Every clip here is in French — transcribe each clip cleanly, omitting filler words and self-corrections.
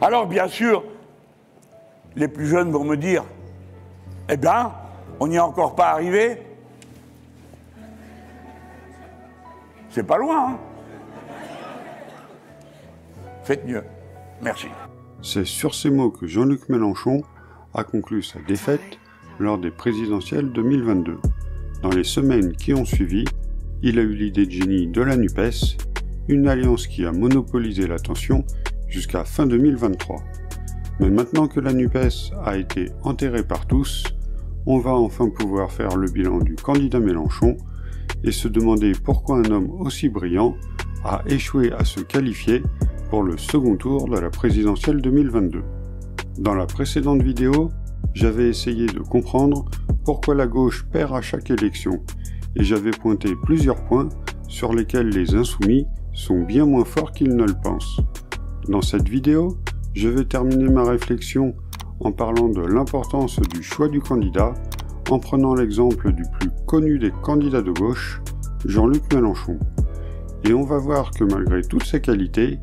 Alors bien sûr, les plus jeunes vont me dire, eh bien, on n'y est encore pas arrivé. C'est pas loin, hein. Faites mieux. Merci. C'est sur ces mots que Jean-Luc Mélenchon a conclu sa défaite lors des présidentielles 2022. Dans les semaines qui ont suivi, il a eu l'idée de génie de la NUPES, une alliance qui a monopolisé l'attention jusqu'à fin 2023. Mais maintenant que la NUPES a été enterrée par tous, on va enfin pouvoir faire le bilan du candidat Mélenchon et se demander pourquoi un homme aussi brillant a échoué à se qualifier pour le second tour de la présidentielle 2022. Dans la précédente vidéo, j'avais essayé de comprendre pourquoi la gauche perd à chaque élection et j'avais pointé plusieurs points sur lesquels les insoumis sont bien moins forts qu'ils ne le pensent. Dans cette vidéo, je vais terminer ma réflexion en parlant de l'importance du choix du candidat, en prenant l'exemple du plus connu des candidats de gauche, Jean-Luc Mélenchon. Et on va voir que malgré toutes ses qualités,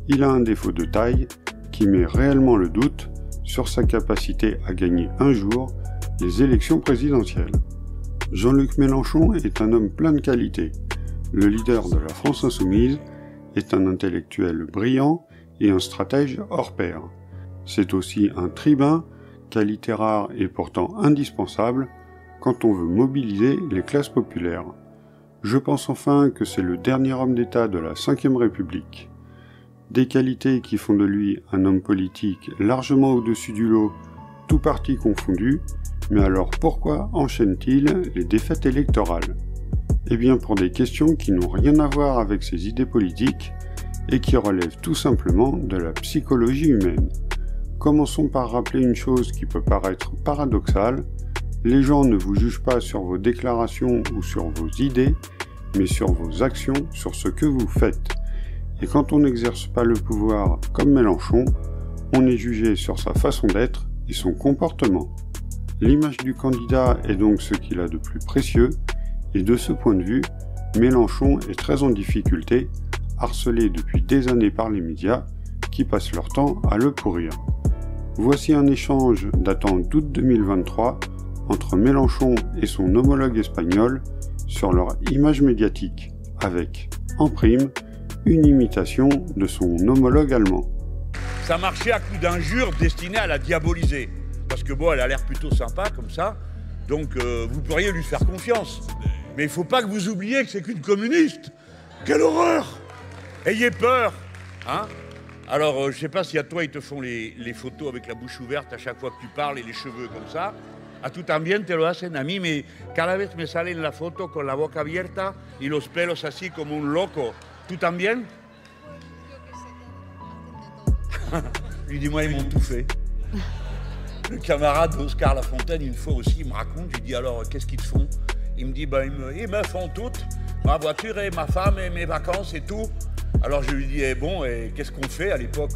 il a un défaut de taille qui met réellement le doute sur sa capacité à gagner un jour les élections présidentielles. Jean-Luc Mélenchon est un homme plein de qualités. Le leader de la France insoumise est un intellectuel brillant et un stratège hors pair. C'est aussi un tribun, qualité rare et pourtant indispensable quand on veut mobiliser les classes populaires. Je pense enfin que c'est le dernier homme d'État de la Ve République. Des qualités qui font de lui un homme politique largement au-dessus du lot, tout parti confondu, mais alors pourquoi enchaîne-t-il les défaites électorales? Eh bien pour des questions qui n'ont rien à voir avec ses idées politiques et qui relèvent tout simplement de la psychologie humaine. Commençons par rappeler une chose qui peut paraître paradoxale, les gens ne vous jugent pas sur vos déclarations ou sur vos idées, mais sur vos actions, sur ce que vous faites. Et quand on n'exerce pas le pouvoir comme Mélenchon, on est jugé sur sa façon d'être et son comportement. L'image du candidat est donc ce qu'il a de plus précieux, et de ce point de vue, Mélenchon est très en difficulté, harcelé depuis des années par les médias, qui passent leur temps à le pourrir. Voici un échange datant d'août 2023 entre Mélenchon et son homologue espagnol sur leur image médiatique, avec, en prime, une imitation de son homologue allemand. Ça marchait à coups d'injures destinées à la diaboliser. Parce que bon, elle a l'air plutôt sympa comme ça, donc vous pourriez lui faire confiance. Mais il ne faut pas que vous oubliez que c'est qu'une communiste. Quelle horreur! Ayez peur, hein? Alors, je sais pas si à toi, ils te font les photos avec la bouche ouverte à chaque fois que tu parles et les cheveux comme ça. A tu también te lo hacen, a mí cada vez me sale en la foto con la boca abierta y los pelos así como un loco. ¿Tú también? Lui dit, moi, ils m'ont tout fait. Le camarade Oscar Lafontaine, une fois aussi, il me raconte, je lui dis, alors, qu'est-ce qu'ils te font? Il me dit, ben, ils me font toutes, ma voiture et ma femme et mes vacances et tout. Alors je lui dis, eh bon, et qu'est-ce qu'on fait? À l'époque,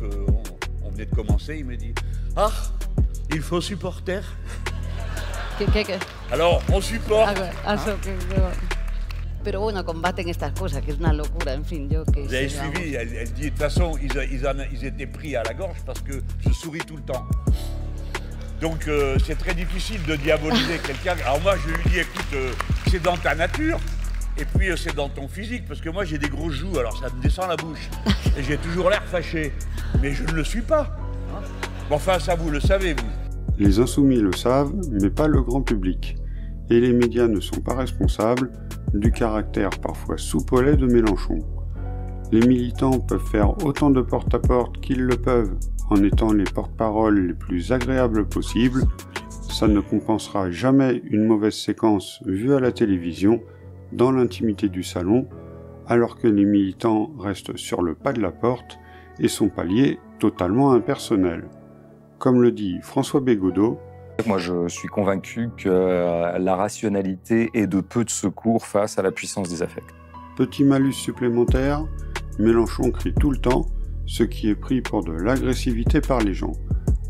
on venait de commencer, il me dit, ah, il faut supporter. Alors, on supporte. Pero bueno, combaten estas cosas, que es una locura, en fin, yo que... Vous avez suivi, elle dit, de toute façon, ils étaient pris à la gorge parce que je souris tout le temps. Donc c'est très difficile de diaboliser quelqu'un. Alors moi, je lui dis, écoute, c'est dans ta nature, et puis c'est dans ton physique, parce que moi, j'ai des grosses joues, alors ça me descend la bouche. Et j'ai toujours l'air fâché, mais je ne le suis pas. Bon, enfin, ça, vous le savez, vous. Les insoumis le savent, mais pas le grand public. Et les médias ne sont pas responsables du caractère parfois soupolé de Mélenchon. Les militants peuvent faire autant de porte-à-porte qu'ils le peuvent en étant les porte-paroles les plus agréables possibles, ça ne compensera jamais une mauvaise séquence vue à la télévision, dans l'intimité du salon, alors que les militants restent sur le pas de la porte et sont paliers totalement impersonnels. Comme le dit François Bégodeau, moi, je suis convaincu que la rationalité est de peu de secours face à la puissance des affects. Petit malus supplémentaire, Mélenchon crie tout le temps, ce qui est pris pour de l'agressivité par les gens.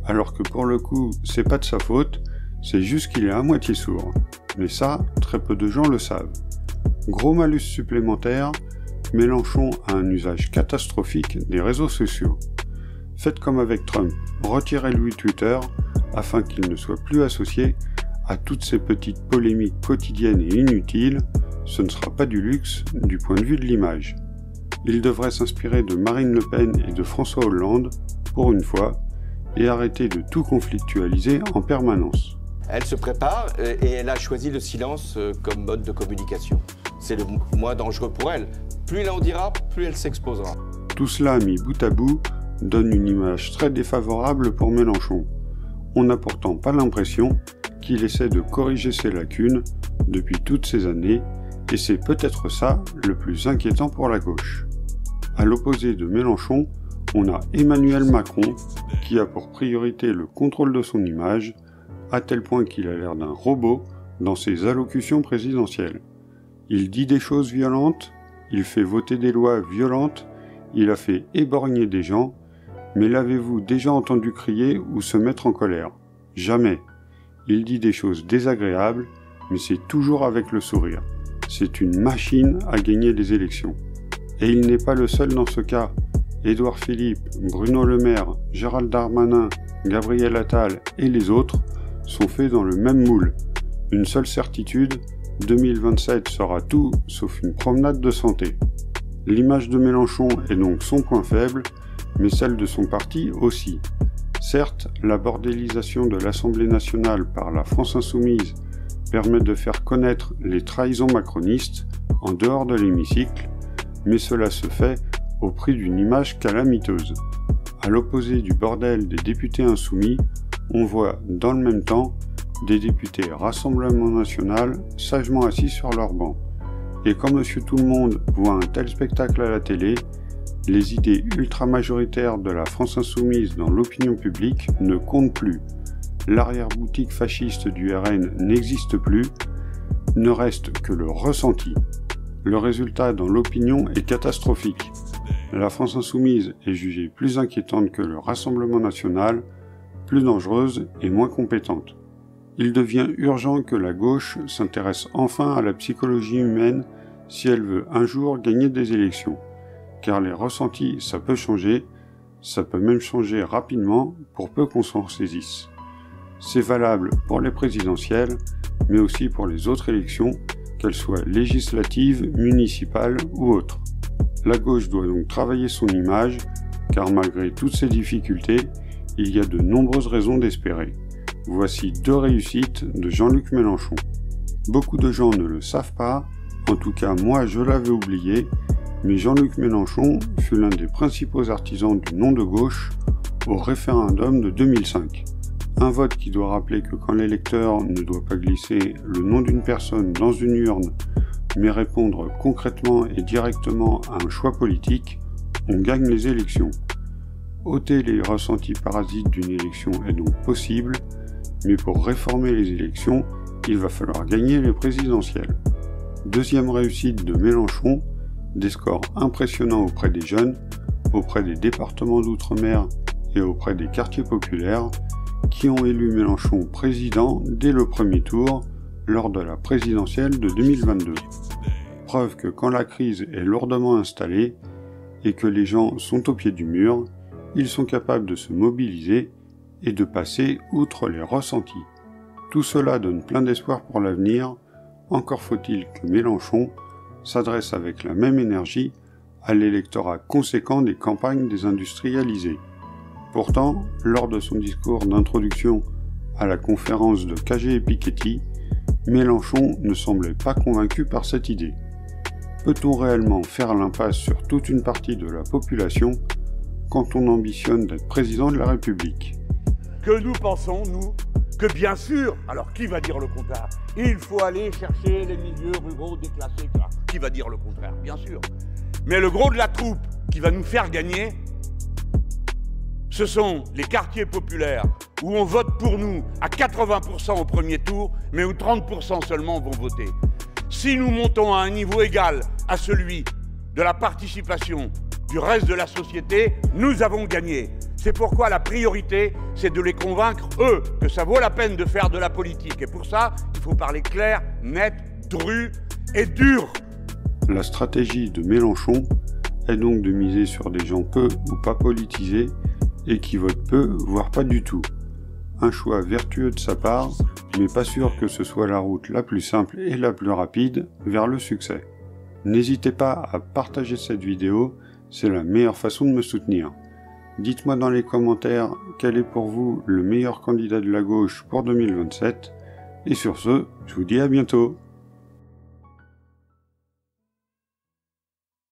Alors que pour le coup, c'est pas de sa faute, c'est juste qu'il est à moitié sourd. Mais ça, très peu de gens le savent. Gros malus supplémentaire, Mélenchon a un usage catastrophique des réseaux sociaux. Faites comme avec Trump, retirez-lui Twitter afin qu'il ne soit plus associé à toutes ces petites polémiques quotidiennes et inutiles. Ce ne sera pas du luxe du point de vue de l'image. Il devrait s'inspirer de Marine Le Pen et de François Hollande, pour une fois, et arrêter de tout conflictualiser en permanence. Elle se prépare et elle a choisi le silence comme mode de communication. C'est le moins dangereux pour elle. Plus elle en dira, plus elle s'exposera. Tout cela mis bout à bout donne une image très défavorable pour Mélenchon. On n'a pourtant pas l'impression qu'il essaie de corriger ses lacunes depuis toutes ces années, et c'est peut-être ça le plus inquiétant pour la gauche. À l'opposé de Mélenchon, on a Emmanuel Macron qui a pour priorité le contrôle de son image, à tel point qu'il a l'air d'un robot dans ses allocutions présidentielles. Il dit des choses violentes, il fait voter des lois violentes, il a fait éborgner des gens, mais l'avez-vous déjà entendu crier ou se mettre en colère? Jamais. Il dit des choses désagréables, mais c'est toujours avec le sourire. C'est une machine à gagner les élections. Et il n'est pas le seul dans ce cas. Édouard Philippe, Bruno Le Maire, Gérald Darmanin, Gabriel Attal et les autres sont faits dans le même moule. Une seule certitude, 2027 sera tout sauf une promenade de santé. L'image de Mélenchon est donc son point faible, mais celle de son parti aussi. Certes, la bordélisation de l'Assemblée nationale par la France insoumise permet de faire connaître les trahisons macronistes en dehors de l'hémicycle, mais cela se fait au prix d'une image calamiteuse. À l'opposé du bordel des députés insoumis, on voit dans le même temps des députés Rassemblement National sagement assis sur leur banc. Et quand Monsieur Tout-le-Monde voit un tel spectacle à la télé, les idées ultra-majoritaires de la France insoumise dans l'opinion publique ne comptent plus. L'arrière-boutique fasciste du RN n'existe plus, ne reste que le ressenti. Le résultat dans l'opinion est catastrophique. La France insoumise est jugée plus inquiétante que le Rassemblement national, plus dangereuse et moins compétente. Il devient urgent que la gauche s'intéresse enfin à la psychologie humaine si elle veut un jour gagner des élections. Car les ressentis, ça peut changer, ça peut même changer rapidement pour peu qu'on s'en saisisse. C'est valable pour les présidentielles, mais aussi pour les autres élections, qu'elles soient législatives, municipales ou autres. La gauche doit donc travailler son image, car malgré toutes ces difficultés, il y a de nombreuses raisons d'espérer. Voici 2 réussites de Jean-Luc Mélenchon. Beaucoup de gens ne le savent pas, en tout cas moi je l'avais oublié, mais Jean-Luc Mélenchon fut l'un des principaux artisans du nom de gauche au référendum de 2005. Un vote qui doit rappeler que quand l'électeur ne doit pas glisser le nom d'une personne dans une urne, mais répondre concrètement et directement à un choix politique, on gagne les élections. Ôter les ressentis parasites d'une élection est donc possible, mais pour réformer les élections, il va falloir gagner les présidentielles. Deuxième réussite de Mélenchon, des scores impressionnants auprès des jeunes, auprès des départements d'outre-mer et auprès des quartiers populaires, qui ont élu Mélenchon président dès le premier tour lors de la présidentielle de 2022. Preuve que quand la crise est lourdement installée et que les gens sont au pied du mur, ils sont capables de se mobiliser et de passer outre les ressentis. Tout cela donne plein d'espoir pour l'avenir, encore faut-il que Mélenchon s'adresse avec la même énergie à l'électorat conséquent des campagnes désindustrialisées. Pourtant, lors de son discours d'introduction à la conférence de Cagé et Piketty, Mélenchon ne semblait pas convaincu par cette idée. Peut-on réellement faire l'impasse sur toute une partie de la population quand on ambitionne d'être président de la République? Que nous pensons, nous, que bien sûr, alors qui va dire le contraire? Il faut aller chercher les milieux ruraux déclassés, etc. Qui va dire le contraire? Bien sûr. Mais le gros de la troupe qui va nous faire gagner, ce sont les quartiers populaires où on vote pour nous à 80% au premier tour, mais où 30% seulement vont voter. Si nous montons à un niveau égal à celui de la participation du reste de la société, nous avons gagné. C'est pourquoi la priorité, c'est de les convaincre, eux, que ça vaut la peine de faire de la politique. Et pour ça, il faut parler clair, net, dru et dur. La stratégie de Mélenchon est donc de miser sur des gens peu ou pas politisés et qui vote peu, voire pas du tout. Un choix vertueux de sa part, mais pas sûr que ce soit la route la plus simple et la plus rapide vers le succès. N'hésitez pas à partager cette vidéo, c'est la meilleure façon de me soutenir. Dites-moi dans les commentaires quel est pour vous le meilleur candidat de la gauche pour 2027, et sur ce, je vous dis à bientôt.